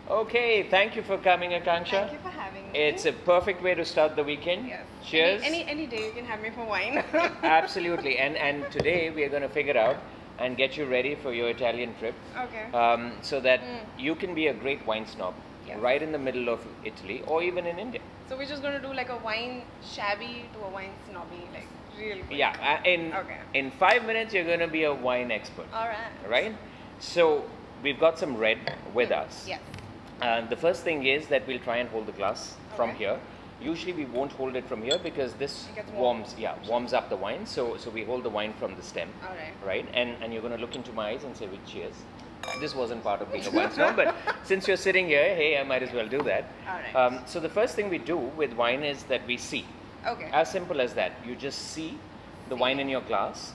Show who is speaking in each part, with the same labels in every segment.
Speaker 1: Okay, thank you for coming, Akanksha.
Speaker 2: Thank you for having me.
Speaker 1: It's a perfect way to start the weekend.
Speaker 2: Yes.
Speaker 1: Cheers.
Speaker 2: Any day you can have me for wine.
Speaker 1: Absolutely. And today we are going to figure out and get you ready for your Italian trip.
Speaker 2: Okay.
Speaker 1: So that you can be a great wine snob
Speaker 2: Yes.
Speaker 1: right in the middle of Italy or even in India.
Speaker 2: So we're just going to do like a wine shabby to a wine snobby, like real quick.
Speaker 1: Yeah, in 5 minutes you're going to be a wine expert.
Speaker 2: All right.
Speaker 1: Right? So we've got some red with us.
Speaker 2: Yes.
Speaker 1: The first thing is that we'll try and hold the glass from
Speaker 2: Okay.
Speaker 1: here. Usually we won't hold it from here because this
Speaker 2: It gets warm.
Speaker 1: warms up the wine. So we hold the wine from the stem.
Speaker 2: All right.
Speaker 1: Right? And you're going to look into my eyes and say, "Well, cheers." This wasn't part of being a wine snob, but since you're sitting here, hey, I might as well do that.
Speaker 2: All right.
Speaker 1: So the first thing we do with wine is that we see.
Speaker 2: Okay.
Speaker 1: As simple as that. You just see the wine in your glass,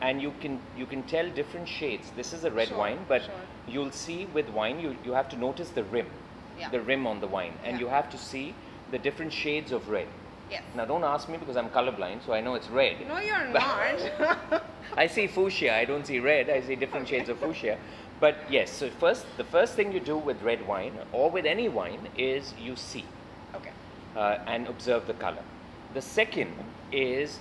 Speaker 1: and you can tell different shades. This is a red
Speaker 2: Sure,
Speaker 1: wine, but
Speaker 2: sure.
Speaker 1: you'll see with wine you have to notice the rim,
Speaker 2: Yeah.
Speaker 1: the rim on the wine, and
Speaker 2: Yeah.
Speaker 1: you have to see the different shades of red.
Speaker 2: Yes.
Speaker 1: Now don't ask me because I'm colorblind, so I know it's red.
Speaker 2: No, you're not.
Speaker 1: I see fuchsia. I don't see red. I see different shades of fuchsia. But yes, so the first thing you do with red wine or with any wine is you see
Speaker 2: Okay.
Speaker 1: and observe the color. The second is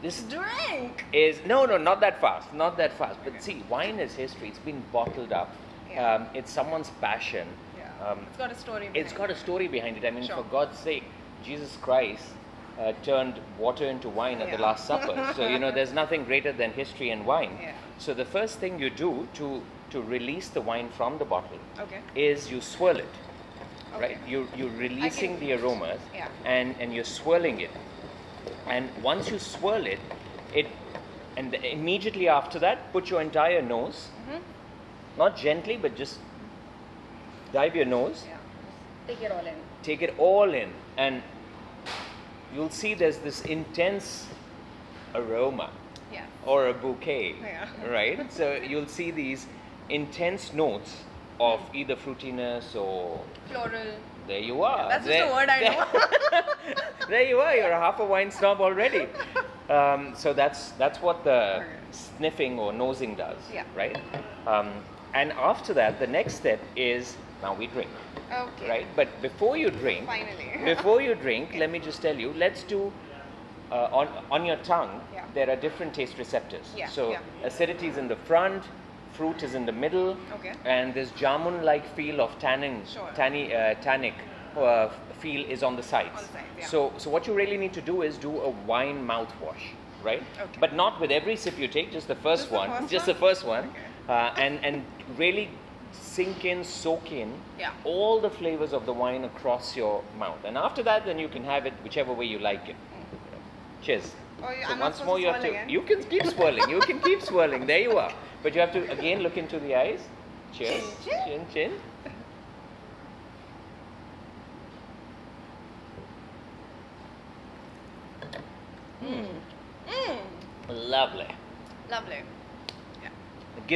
Speaker 1: this
Speaker 2: Drink.
Speaker 1: is no, not that fast, not that fast. But see, wine is history. It's been bottled up.
Speaker 2: Yeah.
Speaker 1: It's someone's passion.
Speaker 2: Yeah. It's got a story behind
Speaker 1: It's got a story behind it. I mean,
Speaker 2: Sure.
Speaker 1: for God's sake, Jesus Christ turned water into wine at the
Speaker 2: Yeah.
Speaker 1: Last Supper. So there's nothing greater than history and wine.
Speaker 2: Yeah.
Speaker 1: So the first thing you do to release the wine from the bottle
Speaker 2: Okay.
Speaker 1: is you swirl it.
Speaker 2: Okay.
Speaker 1: Right? You're releasing the aromas
Speaker 2: Yeah.
Speaker 1: and you're swirling it. And once you swirl it, and immediately after that, put your entire nose, not gently, but just dive your nose,
Speaker 2: Yeah. Take it all in.
Speaker 1: take it all in, and you'll see there's this intense aroma
Speaker 2: Yeah.
Speaker 1: or a bouquet,
Speaker 2: Yeah.
Speaker 1: right? So you'll see these intense notes of either fruitiness or
Speaker 2: Floral.
Speaker 1: there you are.
Speaker 2: That's just a word I know.
Speaker 1: There you are. You're a half a wine snob already. So that's what the sniffing or nosing does,
Speaker 2: Yeah.
Speaker 1: right? And after that, the next step is now we drink,
Speaker 2: Okay.
Speaker 1: right? But before you drink,
Speaker 2: Finally.
Speaker 1: let me just tell you. Let's do on your tongue.
Speaker 2: Yeah.
Speaker 1: There are different taste receptors.
Speaker 2: Yeah,
Speaker 1: So
Speaker 2: yeah.
Speaker 1: acidity is in the front, fruit is in the middle,
Speaker 2: Okay.
Speaker 1: and this jamun-like feel of tannic feel is on the sides.
Speaker 2: On the sides, yeah.
Speaker 1: So what you really need to do is do a wine mouthwash, right?
Speaker 2: Okay.
Speaker 1: But not with every sip you take, just the first
Speaker 2: Just the
Speaker 1: one,
Speaker 2: first
Speaker 1: just
Speaker 2: one?
Speaker 1: the first one,
Speaker 2: Okay.
Speaker 1: and really sink in, soak in
Speaker 2: Yeah.
Speaker 1: all the flavors of the wine across your mouth, and after that, then you can have it whichever way you like it. Cheers.
Speaker 2: Oh, yeah,
Speaker 1: So
Speaker 2: I'm not
Speaker 1: once
Speaker 2: supposed
Speaker 1: more
Speaker 2: to
Speaker 1: you have
Speaker 2: swirl
Speaker 1: to.
Speaker 2: again?
Speaker 1: You can keep swirling. You can keep swirling. There you are. But you have to again look into the eyes. Cheers.
Speaker 2: Chin,
Speaker 1: Chin. Lovely.
Speaker 2: Lovely. Yeah.
Speaker 1: It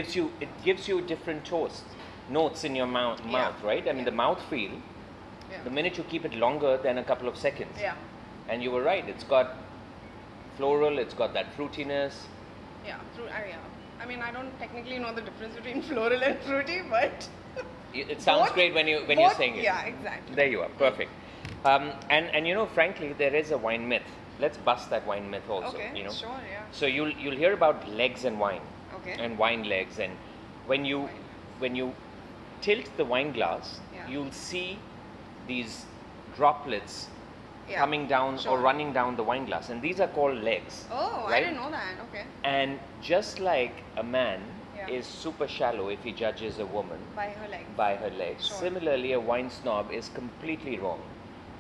Speaker 1: gives you different toast notes in your mouth, right? I mean the mouth feel.
Speaker 2: Yeah.
Speaker 1: The minute you keep it longer than a couple of seconds.
Speaker 2: Yeah.
Speaker 1: And you were right. It's got floral. It's got that fruitiness.
Speaker 2: Yeah. Yeah. I mean, I don't technically know the difference between floral and fruity, but
Speaker 1: It sounds
Speaker 2: Both-
Speaker 1: great when you're
Speaker 2: both-
Speaker 1: saying it.
Speaker 2: Yeah, exactly.
Speaker 1: There you are. Perfect. And frankly, there is a wine myth. Let's bust that wine myth also.
Speaker 2: Okay. Sure. Yeah.
Speaker 1: So you'll hear about legs and wine.
Speaker 2: Okay.
Speaker 1: And wine legs, and when you tilt the wine glass,
Speaker 2: Yeah.
Speaker 1: you'll see these droplets
Speaker 2: Yeah.
Speaker 1: coming down
Speaker 2: Sure.
Speaker 1: or running down the wine glass, and these are called legs.
Speaker 2: Oh, I
Speaker 1: right?
Speaker 2: didn't know that. Okay.
Speaker 1: And just like a man
Speaker 2: Yeah.
Speaker 1: is super shallow if he judges a woman
Speaker 2: By her legs.
Speaker 1: by her legs,
Speaker 2: Sure.
Speaker 1: similarly a wine snob is completely wrong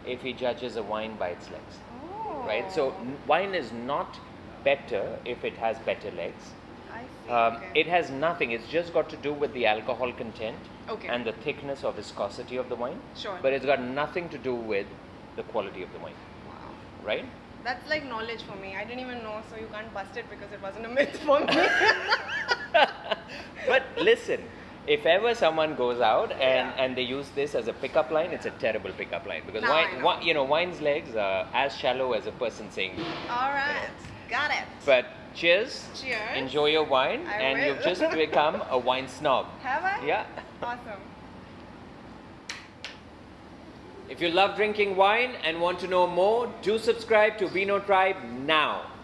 Speaker 1: if he judges a wine by its legs.
Speaker 2: Oh.
Speaker 1: Right? So wine is not better if it has better legs.
Speaker 2: I see. Okay.
Speaker 1: It has nothing. It's just got to do with the alcohol content
Speaker 2: Okay.
Speaker 1: and the thickness or viscosity of the wine.
Speaker 2: Sure.
Speaker 1: But it's got nothing to do with the quality of the wine.
Speaker 2: Wow.
Speaker 1: Right?
Speaker 2: That's like knowledge for me. I didn't even know, so you can't bust it because it wasn't a myth for me.
Speaker 1: But listen, if ever someone goes out
Speaker 2: Yeah.
Speaker 1: and they use this as a pickup line, it's a terrible pickup line because
Speaker 2: Now I know.
Speaker 1: wine's legs are as shallow as a person saying.
Speaker 2: All right. Got it.
Speaker 1: But cheers.
Speaker 2: Cheers.
Speaker 1: Enjoy your wine,
Speaker 2: I
Speaker 1: and
Speaker 2: will.
Speaker 1: you've just become a wine snob.
Speaker 2: Have I?
Speaker 1: Yeah.
Speaker 2: Awesome.
Speaker 1: If you love drinking wine and want to know more, do subscribe to Vino Tribe now.